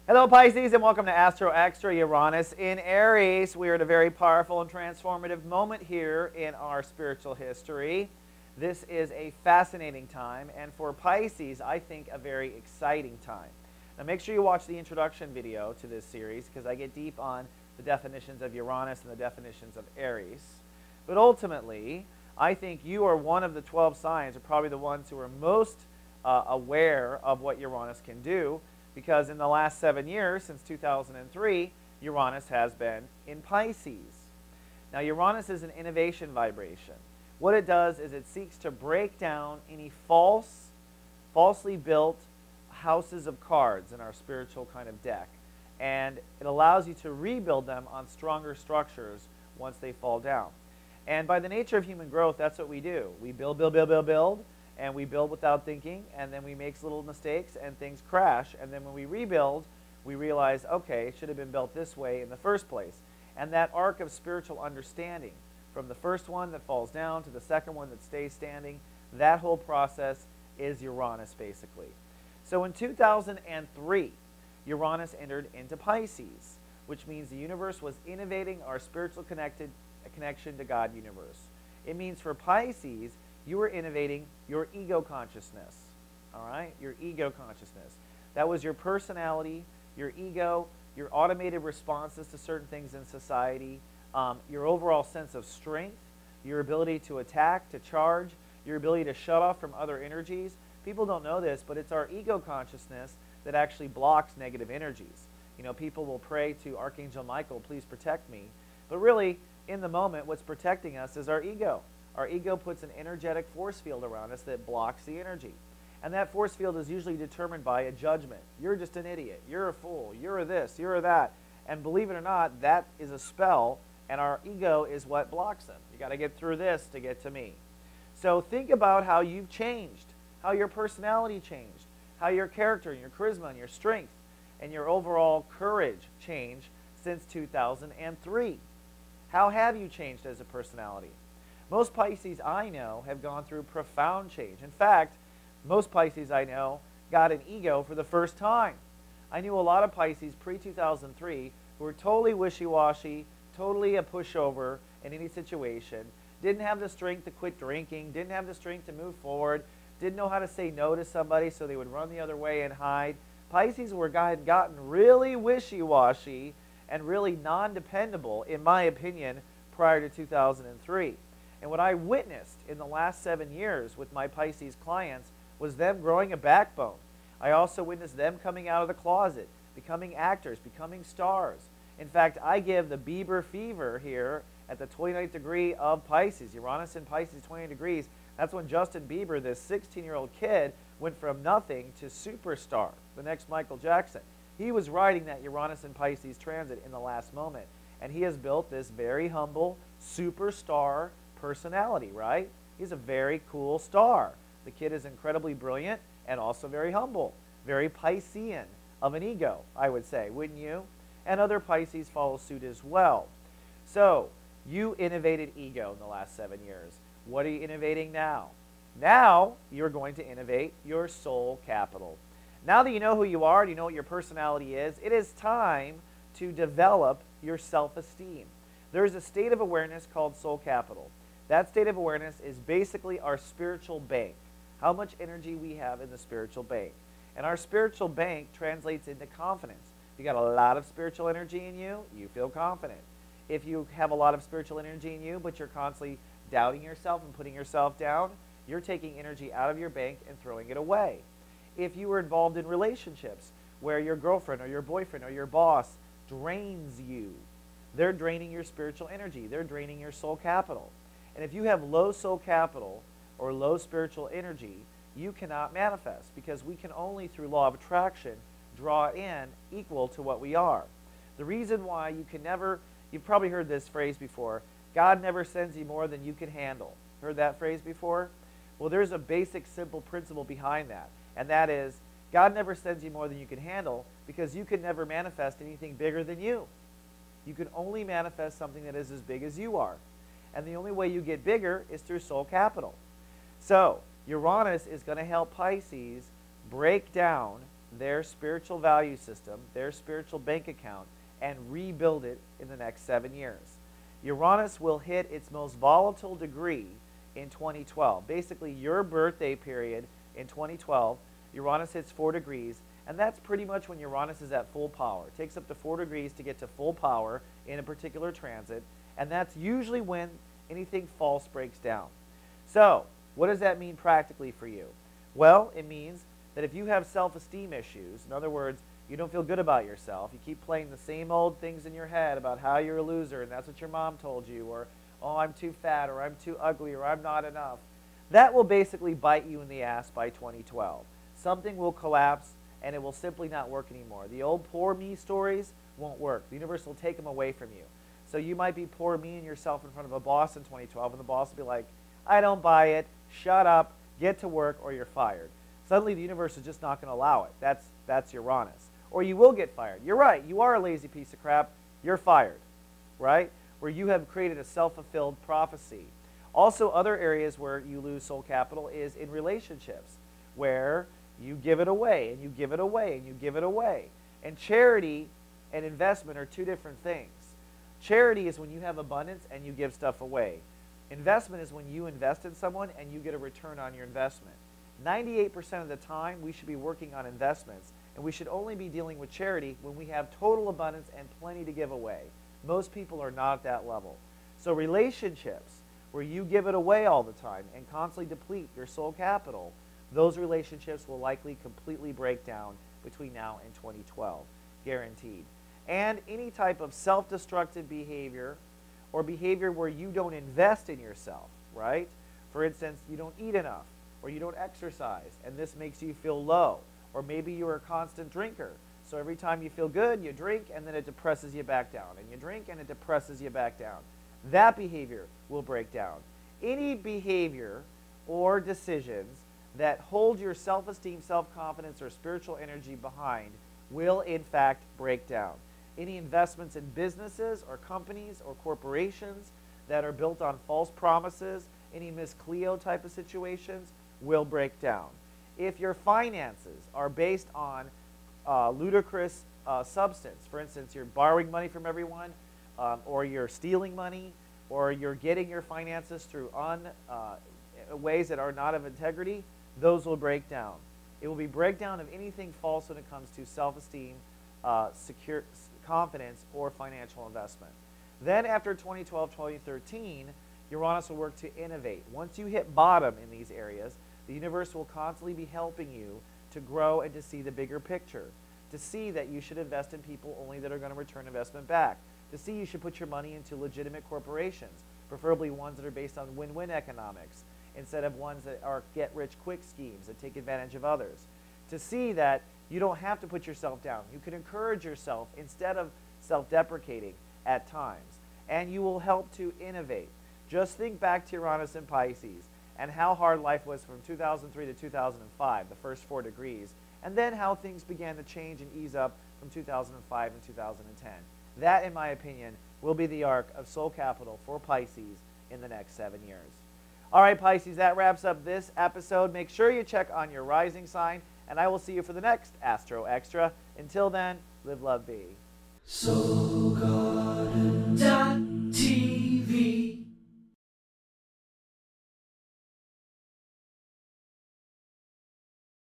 Hello Pisces, and welcome to Astro Extra. Uranus in Aries. We are at a very powerful and transformative moment here in our spiritual history. This is a fascinating time, and for Pisces, I think a very exciting time. Now make sure you watch the introduction video to this series because I get deep on the definitions of Uranus and the definitions of Aries. But ultimately, I think you are one of the 12 signs, or probably the ones who are most aware of what Uranus can do, because in the last 7 years, since 2003, Uranus has been in Pisces. Now, Uranus is an innovation vibration. What it does is it seeks to break down any falsely built houses of cards in our spiritual kind of deck. And it allows you to rebuild them on stronger structures once they fall down. And by the nature of human growth, that's what we do. We build, and we build without thinking, and then we make little mistakes and things crash, and then when we rebuild, we realize, okay, it should have been built this way in the first place. And that arc of spiritual understanding, from the first one that falls down to the second one that stays standing, that whole process is Uranus, basically. So in 2003, Uranus entered into Pisces, which means the universe was innovating our spiritual connection to God universe. It means for Pisces, you were innovating your ego consciousness, all right? Your ego consciousness. That was your personality, your ego, your automated responses to certain things in society, your overall sense of strength, your ability to attack, to charge, your ability to shut off from other energies. People don't know this, but it's our ego consciousness that actually blocks negative energies. You know, people will pray to Archangel Michael, please protect me. But really, in the moment, what's protecting us is our ego. Our ego puts an energetic force field around us that blocks the energy. And that force field is usually determined by a judgment. You're just an idiot. You're a fool. You're a this. You're a that. And believe it or not, that is a spell, and our ego is what blocks them. You got to get through this to get to me. So think about how you've changed, how your personality changed, how your character and your charisma and your strength and your overall courage changed since 2003. How have you changed as a personality? Most Pisces I know have gone through profound change. In fact, most Pisces I know got an ego for the first time. I knew a lot of Pisces pre-2003 who were totally wishy-washy, totally a pushover in any situation, didn't have the strength to quit drinking, didn't have the strength to move forward, didn't know how to say no to somebody, so they would run the other way and hide. Pisces had gotten really wishy-washy and really non-dependable, in my opinion, prior to 2003. And what I witnessed in the last 7 years with my Pisces clients was them growing a backbone. I also witnessed them coming out of the closet, becoming actors, becoming stars. In fact, I give the Bieber fever here at the 29th degree of Pisces. Uranus in Pisces, 20 degrees. That's when Justin Bieber, this 16-year-old kid, went from nothing to superstar, the next Michael Jackson. He was riding that Uranus in Pisces transit in the last moment. And he has built this very humble superstar personality, right? He's a very cool star. The kid is incredibly brilliant and also very humble, very Piscean of an ego, I would say, wouldn't you? And other Pisces follow suit as well. So, you innovated ego in the last 7 years. What are you innovating now? Now, you're going to innovate your soul capital. Now that you know who you are, and you know what your personality is, it is time to develop your self-esteem. There's a state of awareness called soul capital. That state of awareness is basically our spiritual bank, how much energy we have in the spiritual bank. And our spiritual bank translates into confidence. If you got a lot of spiritual energy in you, you feel confident. If you have a lot of spiritual energy in you, but you're constantly doubting yourself and putting yourself down, you're taking energy out of your bank and throwing it away. If you were involved in relationships where your girlfriend or your boyfriend or your boss drains you, they're draining your spiritual energy. They're draining your soul capital. And if you have low soul capital or low spiritual energy, you cannot manifest, because we can only, through law of attraction, draw in equal to what we are. The reason why you can never, you've probably heard this phrase before, God never sends you more than you can handle. Heard that phrase before? Well, there's a basic, simple principle behind that, and that is God never sends you more than you can handle, because you can never manifest anything bigger than you. You can only manifest something that is as big as you are. And the only way you get bigger is through soul capital. So, Uranus is going to help Pisces break down their spiritual value system, their spiritual bank account, and rebuild it in the next 7 years. Uranus will hit its most volatile degree in 2012. Basically, your birthday period in 2012, Uranus hits 4 degrees, and that's pretty much when Uranus is at full power. It takes up to 4 degrees to get to full power in a particular transit, and that's usually when anything false breaks down. So, what does that mean practically for you? Well, it means that if you have self-esteem issues, in other words, you don't feel good about yourself, you keep playing the same old things in your head about how you're a loser and that's what your mom told you, or, oh, I'm too fat, or I'm too ugly, or I'm not enough, that will basically bite you in the ass by 2012. Something will collapse and it will simply not work anymore. The old poor me stories won't work. The universe will take them away from you. So you might be poor meing yourself in front of a boss in 2012, and the boss will be like, I don't buy it, shut up, get to work, or you're fired. Suddenly the universe is just not going to allow it. That's Uranus. Or you will get fired. You're right, you are a lazy piece of crap, you're fired, right? Where you have created a self-fulfilled prophecy. Also, other areas where you lose soul capital is in relationships, where you give it away, and you give it away, and you give it away. And charity and investment are two different things. Charity is when you have abundance and you give stuff away. Investment is when you invest in someone and you get a return on your investment. 98% of the time, we should be working on investments, and we should only be dealing with charity when we have total abundance and plenty to give away. Most people are not at that level. So relationships, where you give it away all the time and constantly deplete your soul capital, those relationships will likely completely break down between now and 2012, guaranteed. And any type of self-destructive behavior or behavior where you don't invest in yourself, right? For instance, you don't eat enough, or you don't exercise, and this makes you feel low. Or maybe you're a constant drinker, so every time you feel good, you drink, and then it depresses you back down. And you drink, and it depresses you back down. That behavior will break down. Any behavior or decisions that hold your self-esteem, self-confidence, or spiritual energy behind will, in fact, break down. Any investments in businesses or companies or corporations that are built on false promises, any Miss Cleo type of situations, will break down. If your finances are based on ludicrous substance, for instance, you're borrowing money from everyone, or you're stealing money, or you're getting your finances through ways that are not of integrity, those will break down. It will be breakdown of anything false when it comes to self-esteem, secure confidence, or financial investment. Then after 2012, 2013, Uranus will work to innovate. Once you hit bottom in these areas, the universe will constantly be helping you to grow and to see the bigger picture, to see that you should invest in people only that are going to return investment back, to see you should put your money into legitimate corporations, preferably ones that are based on win-win economics, instead of ones that are get-rich-quick schemes that take advantage of others, to see that you don't have to put yourself down. You can encourage yourself instead of self-deprecating at times, and you will help to innovate. Just think back to Uranus and Pisces and how hard life was from 2003 to 2005, the first 4 degrees, and then how things began to change and ease up from 2005 and 2010. That, in my opinion, will be the arc of soul capital for Pisces in the next 7 years. All right, Pisces, that wraps up this episode. Make sure you check on your rising sign, and I will see you for the next Astro Extra. Until then, live, love, be. So God and